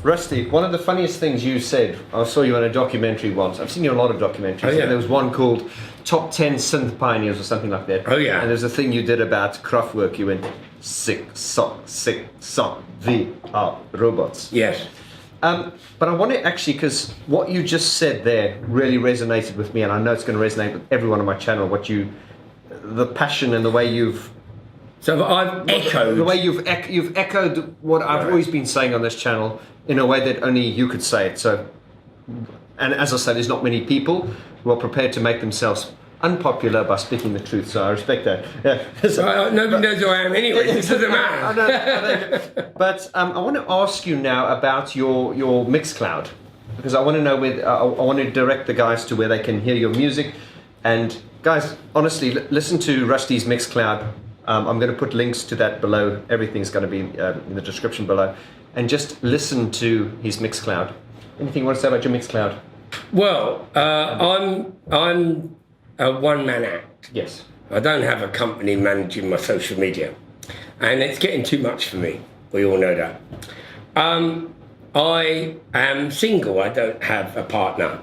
Rusty, one of the funniest things you said, I saw you in a documentary once. I've seen you in a lot of documentaries. Oh, yeah. And there was one called Top 10 Synth Pioneers or something like that. Oh, yeah. And there's a thing you did about Kraftwerk. You went, sick, we are robots. Yes. But I want to actually, because what you just said there really resonated with me, and I know it's going to resonate with everyone on my channel, the passion and the way you've... So I've echoed... The way you've echoed what I've always been saying on this channel in a way that only you could say it. So, and as I said, there's not many people who are prepared to make themselves unpopular by speaking the truth, so I respect that. Yeah. So, nobody knows who I am anyway, it doesn't matter. I know. But I want to ask you now about your Mixcloud, because I want to know I want to direct the guys to where they can hear your music. And guys, honestly, listen to Rusty's Mixcloud. I'm going to put links to that below. Everything's going to be in the description below. And just listen to his Mixcloud. Anything you want to say about your Mixcloud? Well, I'm a one-man act. Yes. I don't have a company managing my social media. And it's getting too much for me. We all know that. I am single. I don't have a partner.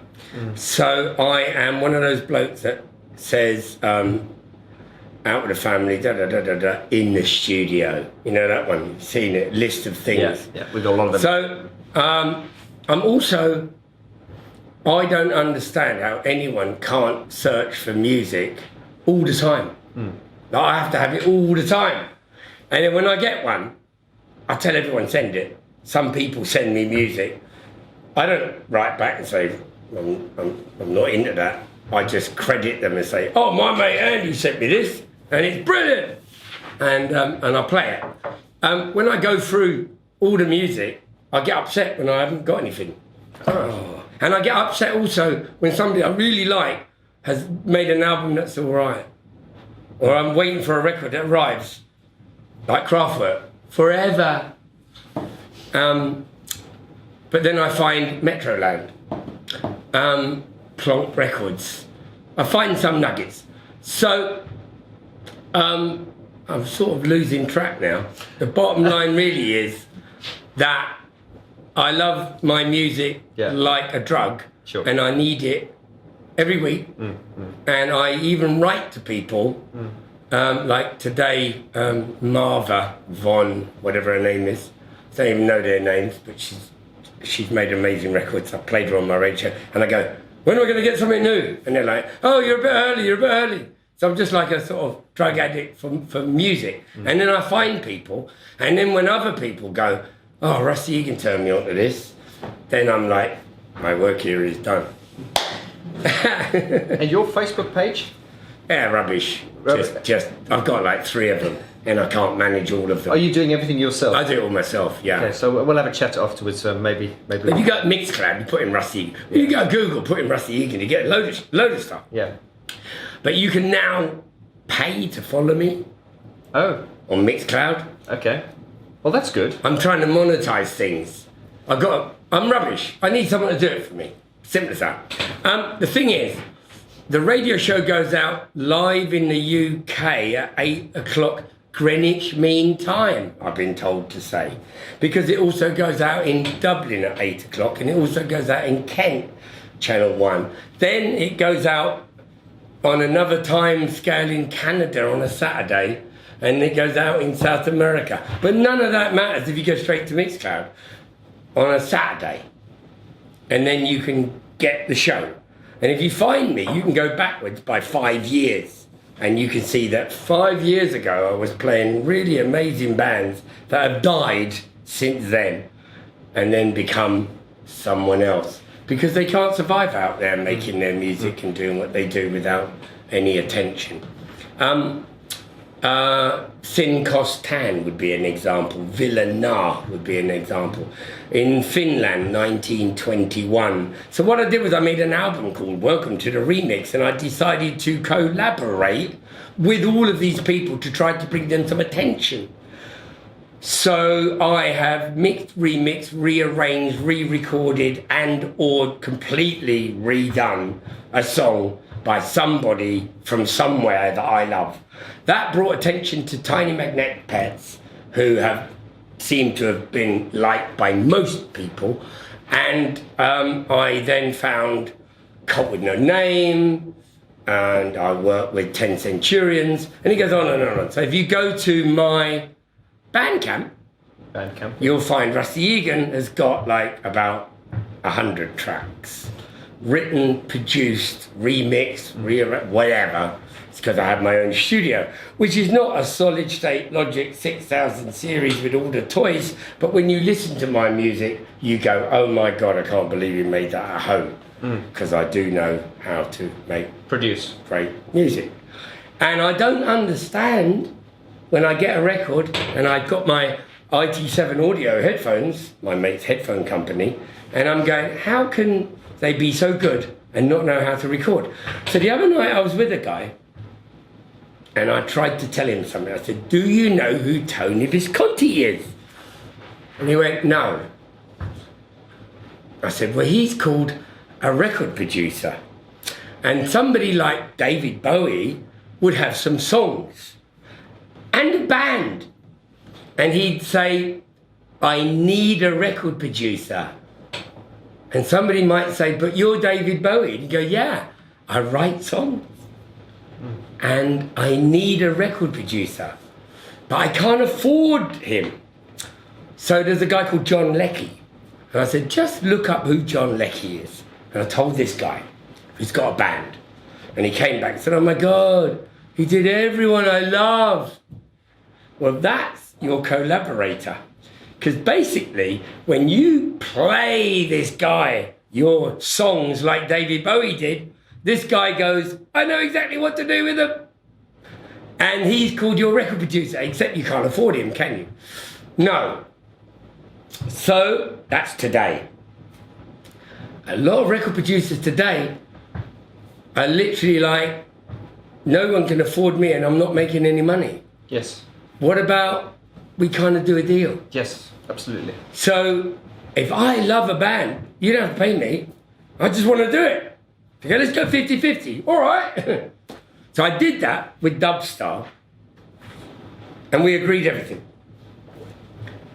So I am one of those blokes that says... out with the family, in the studio. You know that one? You've seen it, list of things. Yeah, we've got a lot of them. So, I'm also, I don't understand how anyone can't search for music all the time. Like, I have to have it all the time. And then when I get one, I tell everyone, send it. Some people send me music. I don't write back and say, I'm not into that. I just credit them and say, oh, my mate Andy sent me this. And it's brilliant, and I play it. When I go through all the music, I get upset when I haven't got anything. Oh. And I get upset also when somebody I really like has made an album that's all right. Or I'm waiting for a record that arrives, like Kraftwerk, forever. But then I find Metroland, Plonk Records. I find some nuggets. So, I'm sort of losing track now. The bottom line really is that I love my music like a drug, and I need it every week. And I even write to people, like today, Marva, Vaughn, whatever her name is. I don't even know their names, but she's made amazing records. I played her on my radio, and I go, when am I going to get something new? And they're like, oh, you're a bit early. So I'm just like a sort of drug addict for music. And then I find people, and then when other people go, oh, Rusty Egan turned me on to this, then I'm like, my work here is done. And your Facebook page? Yeah, rubbish. Just I've got like 3 of them, and I can't manage all of them. Are you doing everything yourself? I do it all myself, yeah. Okay, so we'll have a chat afterwards, maybe. If you got Mixcloud, you put in Rusty Egan. If you go Google, put in Rusty Egan, you get a load of stuff. Yeah. But you can now pay to follow me. Oh. On Mixcloud. Okay. Well, that's good. I'm trying to monetize things. I'm rubbish. I need someone to do it for me. Simple as that. The thing is, the radio show goes out live in the UK at 8 o'clock Greenwich Mean Time, I've been told to say. Because it also goes out in Dublin at 8 o'clock, and it also goes out in Kent, Channel 1. Then it goes out on another time scale in Canada on a Saturday, and it goes out in South America. But none of that matters if you go straight to Mixcloud on a Saturday, and then you can get the show. And if you find me, you can go backwards by 5 years, and you can see that 5 years ago I was playing really amazing bands that have died since then, and then become someone else. Because they can't survive out there making their music and doing what they do without any attention. Sin Kostan would be an example. Villanah would be an example. In Finland, 1921. So what I did was I made an album called Welcome to the Remix, and I decided to collaborate with all of these people to try to bring them some attention. So I have mixed, remixed, rearranged, re-recorded and or completely redone a song by somebody from somewhere that I love. That brought attention to Tiny Magnetic Pets, who have seemed to have been liked by most people. And I then found Cult with No Name, and I worked with 10 Centurions, and he goes on and on and on. So if you go to my Bandcamp, you'll find Rusty Egan has got like about 100 tracks. Written, produced, remixed, whatever. It's because I have my own studio, which is not a solid state Logic 6000 series with all the toys, but when you listen to my music, you go, oh my God, I can't believe you made that at home. Because I do know how to produce great music. And I don't understand when I get a record and I've got my IT7 audio headphones, my mate's headphone company, and I'm going, how can they be so good and not know how to record? So the other night I was with a guy and I tried to tell him something. I said, do you know who Tony Visconti is? And he went, no. I said, well, he's called a record producer. And somebody like David Bowie would have some songs and a band. And he'd say, I need a record producer. And somebody might say, but you're David Bowie. And he'd go, yeah, I write songs. And I need a record producer. But I can't afford him. So there's a guy called John Leckie. And I said, just look up who John Leckie is. And I told this guy, who's got a band. And he came back and said, oh my God, he did Everyone I Love. Well, that's your collaborator. Because basically, when you play this guy your songs like David Bowie did, this guy goes, I know exactly what to do with them. And he's called your record producer, except you can't afford him, can you? No. So that's today. A lot of record producers today are literally like, no one can afford me and I'm not making any money. Yes. What about we kind of do a deal? Yes, absolutely. So if I love a band, you don't have to pay me. I just want to do it. Okay, let's go 50-50. All right. So I did that with Dubstar and we agreed everything.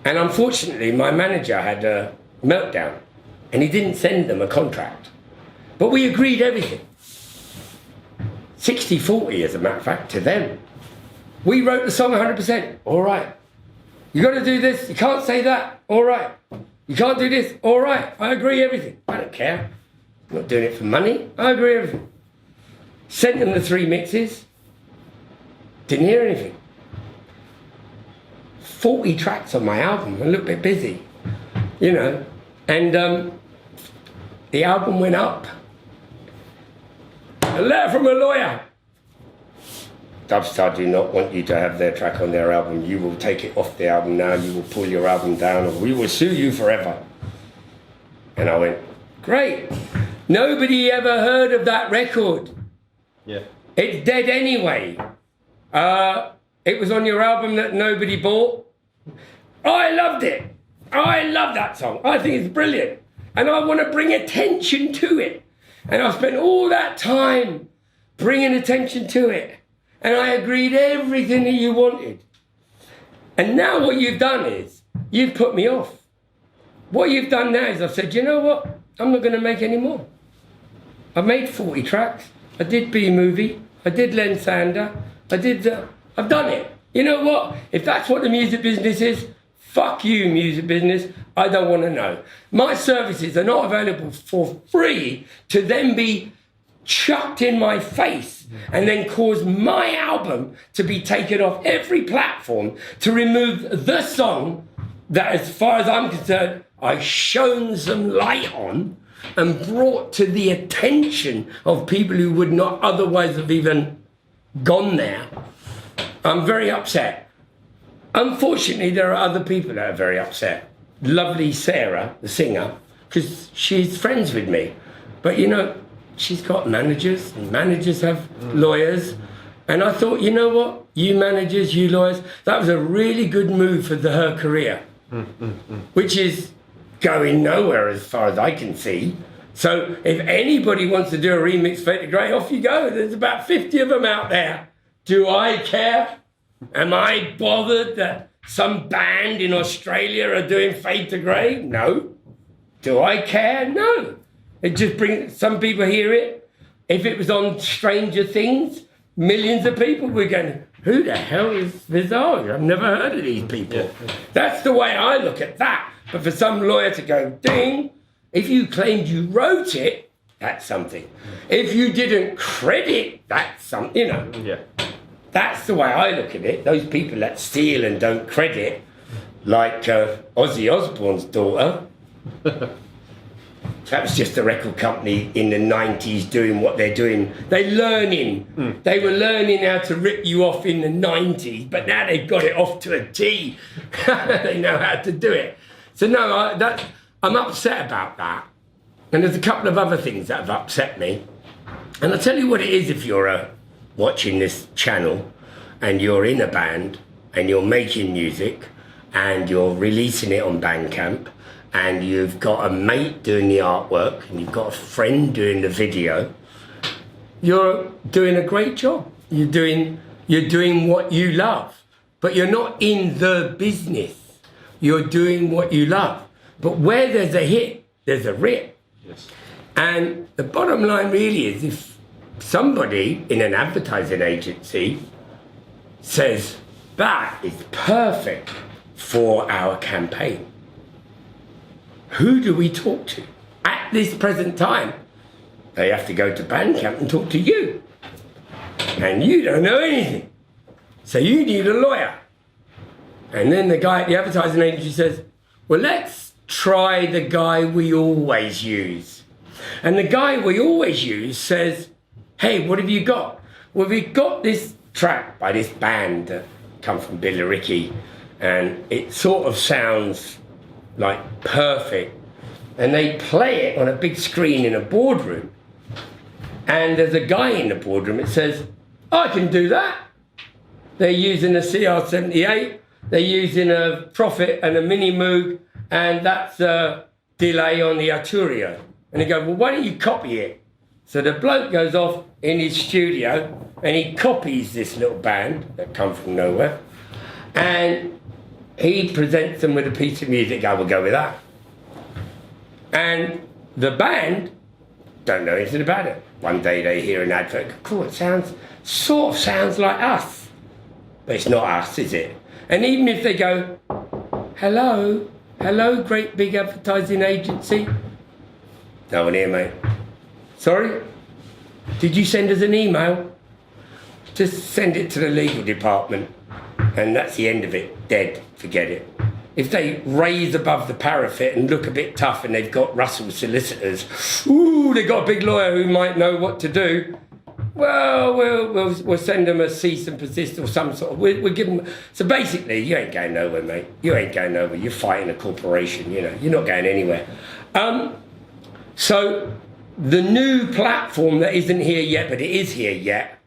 And unfortunately, my manager had a meltdown and he didn't send them a contract. But we agreed everything. 60-40, as a matter of fact, to them. We wrote the song 100%. All right. You got to do this. You can't say that. All right. You can't do this. All right. I agree everything. I don't care. I'm not doing it for money. I agree everything. Sent them the 3 mixes. Didn't hear anything. 40 tracks on my album. I'm a little bit busy, you know. And the album went up. A letter from a lawyer. Dubstar do not want you to have their track on their album. You will take it off the album now. You will pull your album down, or we will sue you forever. And I went, great. Nobody ever heard of that record. Yeah. It's dead anyway. It was on your album that nobody bought. I loved it. I love that song. I think it's brilliant. And I want to bring attention to it. And I spent all that time bringing attention to it. And I agreed everything that you wanted. And now what you've done is, you've put me off. What you've done now is I've said, you know what? I'm not going to make any more. I made 40 tracks. I did B-Movie. I did Len Sander. I've done it. You know what? If that's what the music business is, fuck you, music business. I don't want to know. My services are not available for free to then be chucked in my face and then cause my album to be taken off every platform to remove the song that, as far as I'm concerned, I've shown some light on and brought to the attention of people who would not otherwise have even gone there. I'm very upset. Unfortunately, there are other people that are very upset. Lovely Sarah, the singer, because she's friends with me. But, you know, she's got managers, and managers have lawyers. And I thought, you know what? You managers, you lawyers, that was a really good move for her career, which is going nowhere as far as I can see. So if anybody wants to do a remix Fade to Grey, off you go. There's about 50 of them out there. Do I care? Am I bothered that some band in Australia are doing Fade to Grey? No. Do I care? No. It just brings, some people hear it. If it was on Stranger Things, millions of people were going, who the hell is Bizarre? I've never heard of these people. Yeah. That's the way I look at that. But for some lawyer to go, ding, if you claimed you wrote it, that's something. If you didn't credit, that's something, you know. Yeah. That's the way I look at it. Those people that steal and don't credit, like Ozzy Osbourne's daughter. That was just a record company in the 90s doing what they're doing. They're learning. They were learning how to rip you off in the 90s, but now they've got it off to a T. They know how to do it. So no, I'm upset about that. And there's a couple of other things that have upset me. And I'll tell you what it is if you're watching this channel and you're in a band and you're making music and you're releasing it on Bandcamp and you've got a mate doing the artwork and you've got a friend doing the video, you're doing a great job. You're doing what you love, but you're not in the business. You're doing what you love. But where there's a hit, there's a rip. Yes. And the bottom line really is if somebody in an advertising agency says, that is perfect for our campaign, who do we talk to? At this present time, they have to go to Bandcamp and talk to you. And you don't know anything. So you need a lawyer. And then the guy at the advertising agency says, well, let's try the guy we always use. And the guy we always use says, hey, what have you got? Well, we've got this track by this band that come from Billericay, and it sort of sounds like perfect. And they play it on a big screen in a boardroom. And there's a guy in the boardroom that says, I can do that. They're using a CR78, they're using a Prophet and a Mini Moog, and that's a delay on the Arturio. And they go, well, why don't you copy it? So the bloke goes off in his studio and he copies this little band that come from nowhere, and he presents them with a piece of music. I will go with that. And the band don't know anything about it. One day they hear an advert, cool, it sort of sounds like us. But it's not us, is it? And even if they go, hello, great big advertising agency. No one here, mate. Sorry? Did you send us an email? Just send it to the legal department. And that's the end of it. Dead. Forget it. If they raise above the parapet and look a bit tough and they've got Russell solicitors, ooh, they've got a big lawyer who might know what to do, well, we'll send them a cease and persist or some sort of, we'll give them, so basically, you ain't going nowhere, mate. You ain't going nowhere. You're fighting a corporation, you know. You're not going anywhere. So the new platform that isn't here yet, but it is here yet,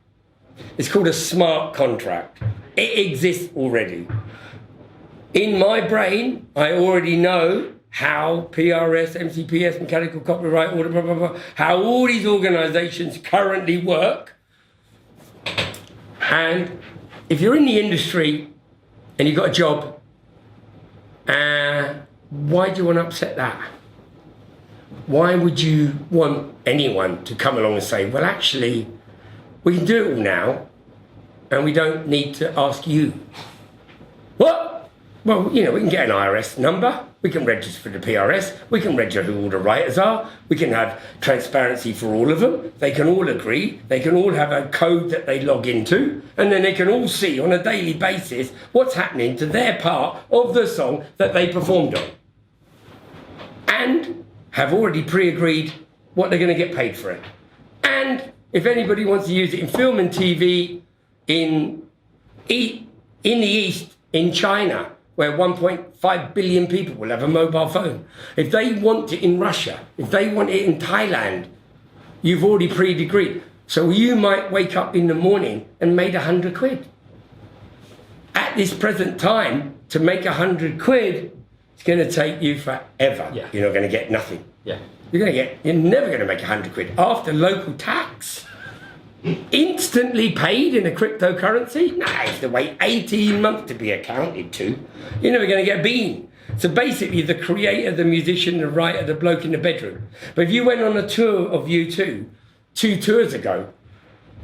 it's called a smart contract. It exists already. In my brain, I already know how PRS, MCPS, mechanical copyright order, blah, blah, blah, how all these organizations currently work. And if you're in the industry and you've got a job, why do you want to upset that? Why would you want anyone to come along and say, well, actually, we can do it all now and we don't need to ask you? What? Well, you know, we can get an IRS number, we can register for the PRS, we can register who all the writers are, we can have transparency for all of them, they can all agree, they can all have a code that they log into, and then they can all see on a daily basis what's happening to their part of the song that they performed on. And have already pre-agreed what they're going to get paid for it. And if anybody wants to use it in film and TV in the East, in China, where 1.5 billion people will have a mobile phone. If they want it in Russia, if they want it in Thailand, you've already pre-agreed. So you might wake up in the morning and made 100 quid. At this present time, to make 100 quid, it's going to take you forever. Yeah. You're not going to get nothing. Yeah. You're never going to make 100 quid. After local tax, instantly paid in a cryptocurrency? Nah, you have to wait 18 months to be accounted to. You're never going to get a bean. So basically, the creator, the musician, the writer, the bloke in the bedroom. But if you went on a tour of U2, 2 tours ago,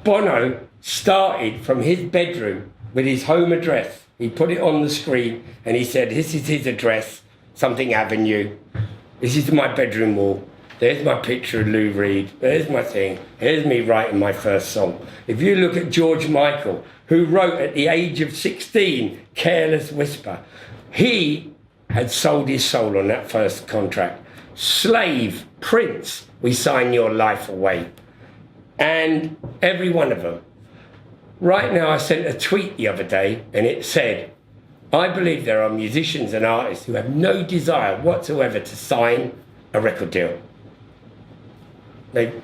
Bono started from his bedroom with his home address. He put it on the screen and he said, this is his address, something Avenue. This is my bedroom wall. There's my picture of Lou Reed. There's my thing. Here's me writing my first song. If you look at George Michael, who wrote at the age of 16, Careless Whisper, he had sold his soul on that first contract. Slave, Prince, we sign your life away. And every one of them. Right now, I sent a tweet the other day and it said, I believe there are musicians and artists who have no desire whatsoever to sign a record deal.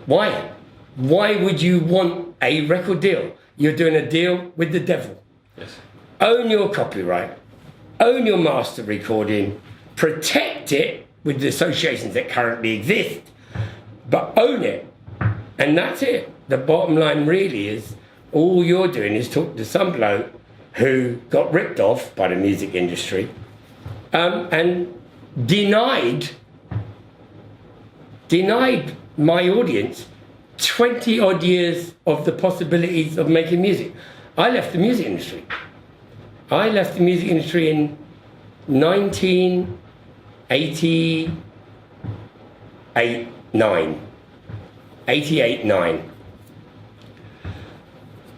Why? Why would you want a record deal? You're doing a deal with the devil. Yes. Own your copyright, own your master recording, protect it with the associations that currently exist, but own it. And that's it. The bottom line really is, all you're doing is talking to some bloke who got ripped off by the music industry and denied my audience 20 odd years of the possibilities of making music. I left the music industry. I left the music industry in 88-9.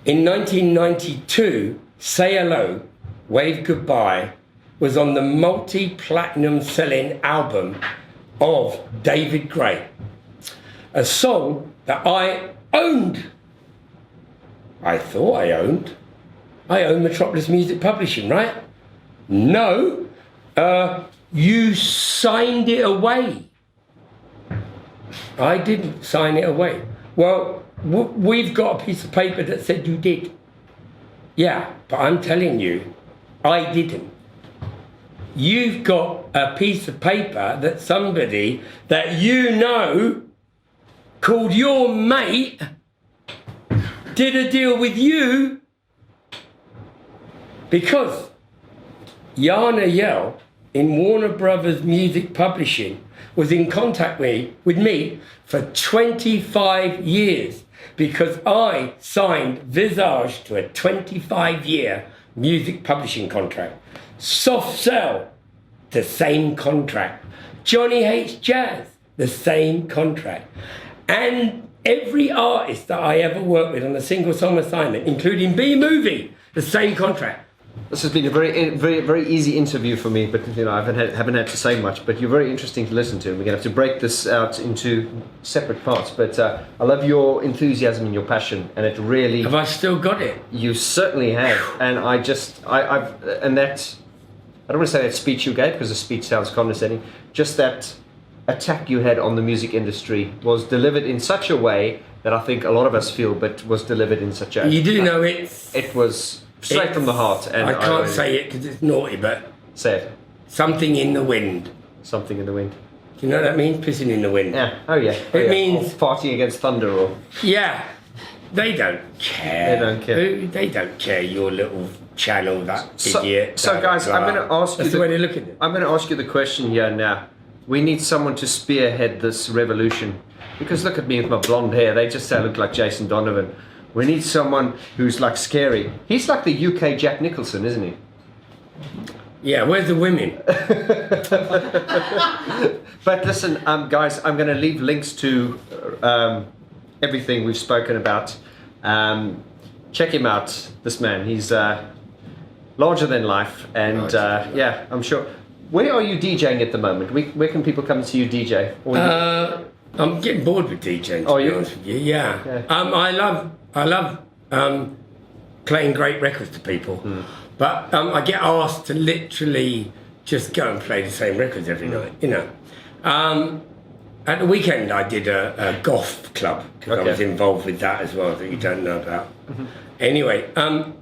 In 1992, Say Hello, Wave Goodbye was on the multi-platinum selling album of David Gray, a song that I owned. I thought I owned. I own Metropolis Music Publishing, right? No, you signed it away. I didn't sign it away. Well, we've got a piece of paper that said you did. Yeah, but I'm telling you, I didn't. You've got a piece of paper that somebody that you know called your mate did a deal with you because Yana Yell in Warner Brothers Music Publishing was in contact with me for 25 years because I signed Visage to a 25-year music publishing contract. Soft Cell, the same contract. Johnny Hates Jazz, the same contract. And every artist that I ever worked with on a single song assignment, including B-Movie, the same contract. This has been a very easy interview for me, but I haven't had to say much. But you're very interesting to listen to. We're going to have to break this out into separate parts. But I love your enthusiasm and your passion, and it really. Have I still got it? You certainly have, and I don't want to say that speech you gave because the speech sounds condescending. Just that attack you had on the music industry was delivered in such a way that I think a lot of us feel, but was delivered in such a. You do know it was. Straight from the heart. And I can't say it because it's naughty, but... Say it. Something in the wind. Something in the wind. Do you know what that means? Pissing in the wind. Yeah. Oh, yeah. It means... Or farting against thunder or... Yeah. They don't care. They don't care. They don't care, your little channel, that idiot. So guys, I'm going to ask you... That's the way they look at it. I'm going to ask you the question here now. We need someone to spearhead this revolution. Because look at me with my blonde hair. They just say I look like Jason Donovan. We need someone who's like scary. He's like the UK Jack Nicholson, isn't he? Yeah, where's the women? But listen, guys, I'm going to leave links to everything we've spoken about. Check him out, this man. He's larger than life. And yeah, I'm sure. Where are you DJing at the moment? Where can people come and see you DJ? I'm getting bored with DJing, to be honest with you. Yeah. I love playing great records to people, but I get asked to literally just go and play the same records every night, you know. At the weekend I did a goth club, because I was involved with that as well, that you don't know about. Anyway, and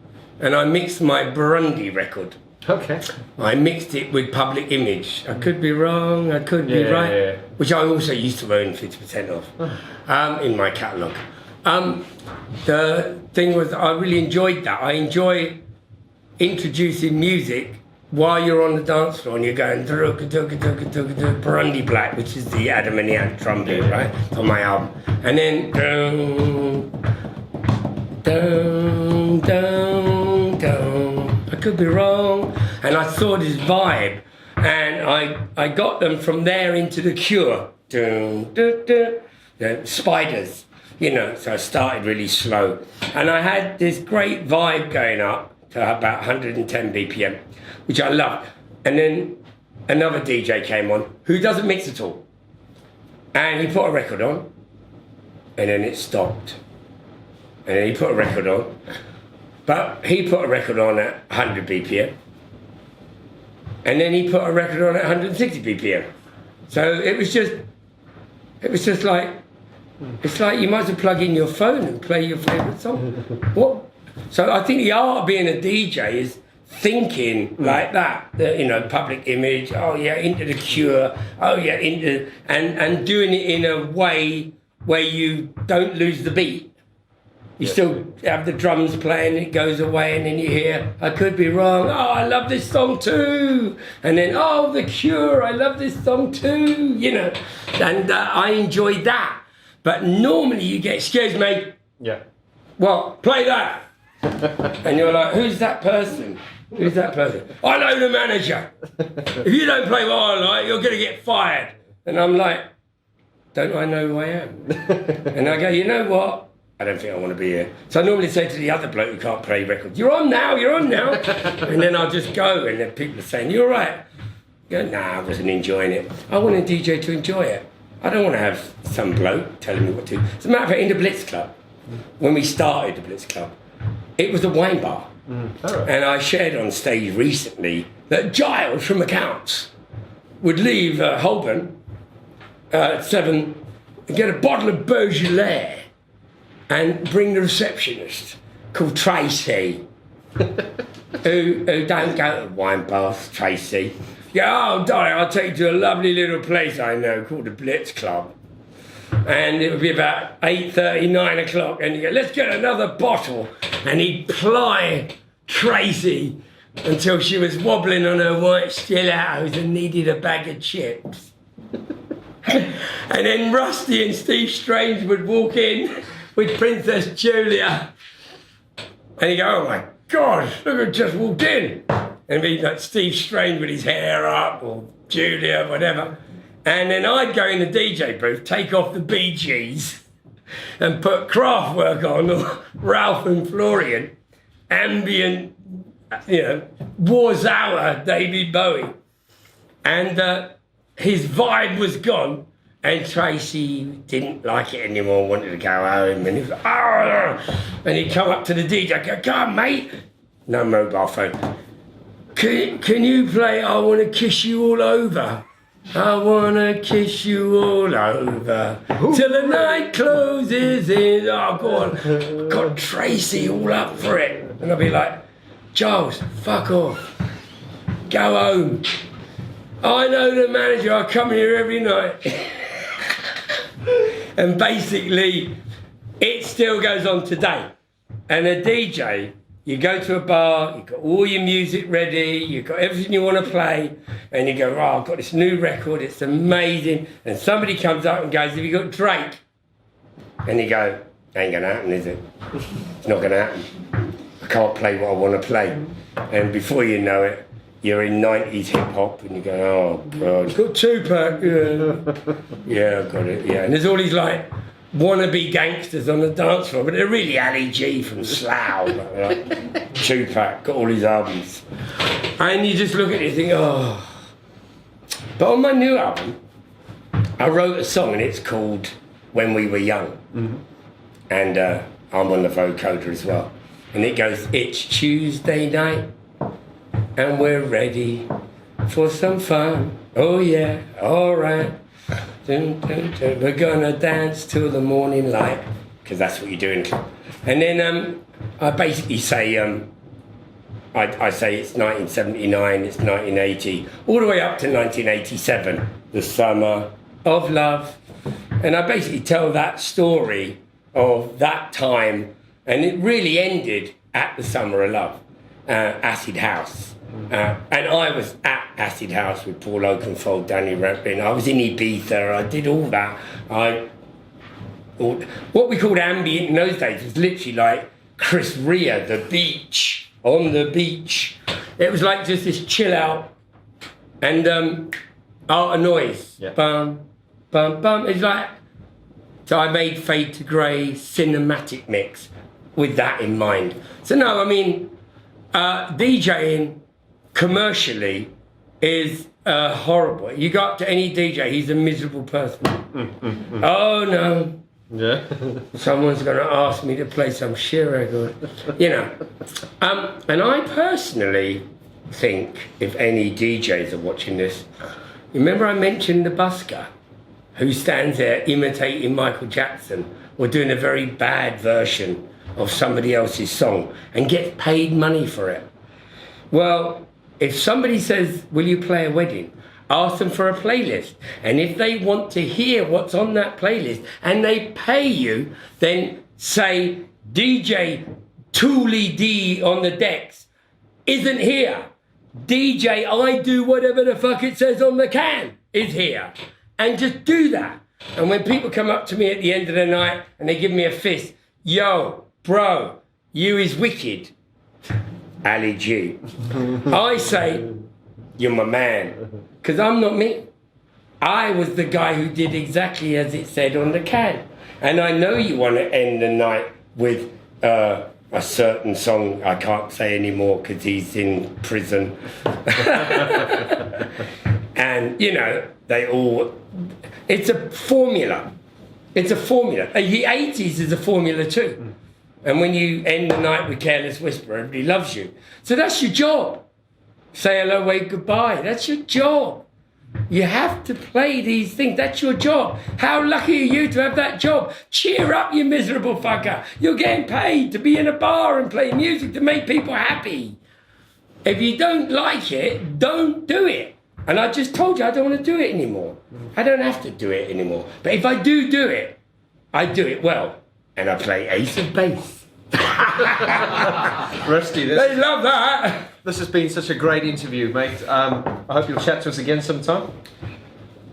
I mixed my Burundi record. Okay. I mixed it with Public Image. I could be wrong, I could be right. Yeah. Which I also used to own 50% of in my catalogue. The thing was, I really enjoyed that. I enjoy introducing music while you're on the dance floor and you're going Burundi Black, which is the Adam and the Ant trumpet, right, on my album, and then I could be wrong, and I saw this vibe, and I got them from there into The Cure, Spiders, you know. So I started really slow, and I had this great vibe going up to about 110 BPM, which I loved. And then another DJ came on who doesn't mix at all. And he put a record on, and then it stopped. And then he put a record on, but he put a record on at 100 BPM. And then he put a record on at 160 BPM. So it was just like, it's like you might as well plug in your phone and play your favourite song. What? So I think the art of being a DJ is thinking like that, you know, public image, oh yeah, into The Cure, oh yeah, and doing it in a way where you don't lose the beat. You still have the drums playing, it goes away, and then you hear, I could be wrong, oh, I love this song too. And then, oh, The Cure, I love this song too, you know. And I enjoy that. But normally you get, excuse me. Yeah. Well, play that. And you're like, who's that person? Who's that person? I know the manager. If you don't play what I like, you're going to get fired. And I'm like, don't I know who I am? And I go, you know what? I don't think I want to be here. So I normally say to the other bloke who can't play records, you're on now. And then I'll just go, and then people are saying, you're right. I go, nah, I wasn't enjoying it. I want a DJ to enjoy it. I don't want to have some bloke telling me what to do. As a matter of fact, in the Blitz Club, when we started the Blitz Club, it was a wine bar. Right. And I shared on stage recently that Giles from Accounts would leave Holborn at 7 and get a bottle of Beaujolais and bring the receptionist called Tracy, who don't go to wine bars, Tracy. Yeah, oh darling, I'll take you to a lovely little place I know called the Blitz Club. And it would be about 8:30, 9 o'clock, and you go, let's get another bottle. And he'd ply Tracy until she was wobbling on her white stilettos and needed a bag of chips. And then Rusty and Steve Strange would walk in with Princess Julia. And he'd go, oh my God, look who just walked in. And be like Steve Strange with his hair up, or Julia, whatever. And then I'd go in the DJ booth, take off the Bee Gees, and put Kraftwerk on, or Ralph and Florian, ambient, you know, Warzower, David Bowie. And his vibe was gone, and Tracy didn't like it anymore, wanted to go home, and he was like, oh, and he'd come up to the DJ, go, come on, mate. No mobile phone. Can you play I Want to Kiss You All Over? I want to kiss you all over till the night closes in. Oh, go on. Got Tracy all up for it. And I'll be like, Giles, fuck off. Go home. I know the manager. I come here every night. And basically, it still goes on today. And a DJ, you go to a bar, you've got all your music ready, you've got everything you want to play, and you go, oh, I've got this new record, it's amazing. And somebody comes up and goes, have you got Drake? And you go, ain't going to happen, is it? It's not going to happen. I can't play what I want to play. And before you know it, you're in 90s hip-hop, and you go, oh, God. I've got Tupac, yeah. Yeah, I've got it, yeah. And there's all these, like, wannabe gangsters on the dance floor, but they're really Ali G from Slough. Like, Tupac, got all his albums. And you just look at it and think, oh. But on my new album, I wrote a song, and it's called When We Were Young. Mm-hmm. And I'm on the vocoder as well. And it goes, it's Tuesday night, and we're ready for some fun. Oh yeah, all right. Dun, dun, dun. We're gonna dance till the morning light, because that's what you're doing. And then I basically say, I say it's 1979, it's 1980, all the way up to 1987, the summer of love. And I basically tell that story of that time, and it really ended at the Summer of Love, Acid House. And I was at Acid House with Paul Oakenfold, Danny Rampin. I was in Ibiza, I did all that. What we called ambient in those days was literally like Chris Rea, The Beach, On the Beach. It was like just this chill out and Art of Noise. Yeah. Bum, bum, bum. It's like, so I made Fade to Grey cinematic mix with that in mind. So no, I mean, DJing commercially is horrible. You go up to any DJ, he's a miserable person. Oh no. Yeah. Someone's going to ask me to play some shit record, you know. And I personally think, if any DJs are watching this, remember I mentioned the busker who stands there imitating Michael Jackson or doing a very bad version of somebody else's song and gets paid money for it. Well, if somebody says, will you play a wedding? Ask them for a playlist. And if they want to hear what's on that playlist and they pay you, then say DJ Toolie D on the decks isn't here. DJ I do whatever the fuck it says on the can is here. And just do that. And when people come up to me at the end of the night and they give me a fist, yo, bro, you is wicked. Ali G. I say, you're my man. Because I'm not me. I was the guy who did exactly as it said on the can. And I know you want to end the night with a certain song I can't say anymore because he's in prison. And, you know, they all... It's a formula. It's a formula. The 80s is a formula too. And when you end the night with Careless Whisper, everybody loves you. So that's your job. Say hello, wave goodbye. That's your job. You have to play these things. That's your job. How lucky are you to have that job? Cheer up, you miserable fucker. You're getting paid to be in a bar and play music to make people happy. If you don't like it, don't do it. And I just told you I don't want to do it anymore. I don't have to do it anymore. But if I do it, I do it well. And I play ace of base. Rusty, They love that. this has been such a great interview, mate. I hope you'll chat to us again sometime.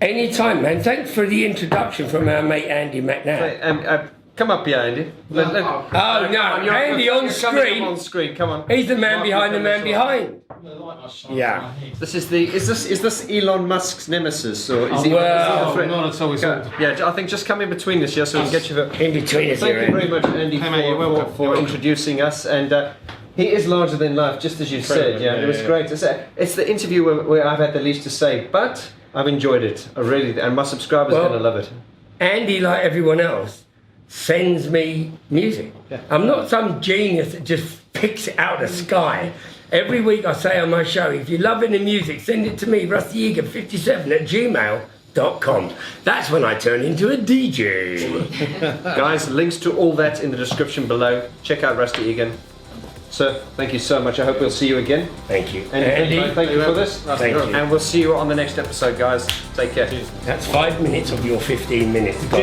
Anytime, man. Thanks for the introduction from our mate Andy McNabb. Come up here, Andy. Oh no, Andy on screen. On screen, come on. He's the man behind the man behind. Yeah. This is is this Elon Musk's nemesis, or is he? Well, not at all. Yeah, I think just come in between us here so we can get you. In between us Thank here. you very much, Andy, Hey, mate, you're welcome. for introducing us. And he is larger than life, just as you said. Yeah, it was great. It's the interview where I've had the least to say, but I've enjoyed it. I really, and my subscribers are going to love it. Andy, like everyone else, sends me music. Yeah. I'm not some genius that just picks it out of the sky. Every week I say on my show, if you're loving the music, send it to me, Rusty Egan 57 at gmail.com. That's when I turn into a DJ. Guys, links to all that in the description below. Check out Rusty Egan. Sir, thank you so much. I hope we'll see you again. Thank you. Andy, thank you for this. Thank you. And we'll see you on the next episode, guys. Take care. That's 5 minutes of your 15 minutes. Gone.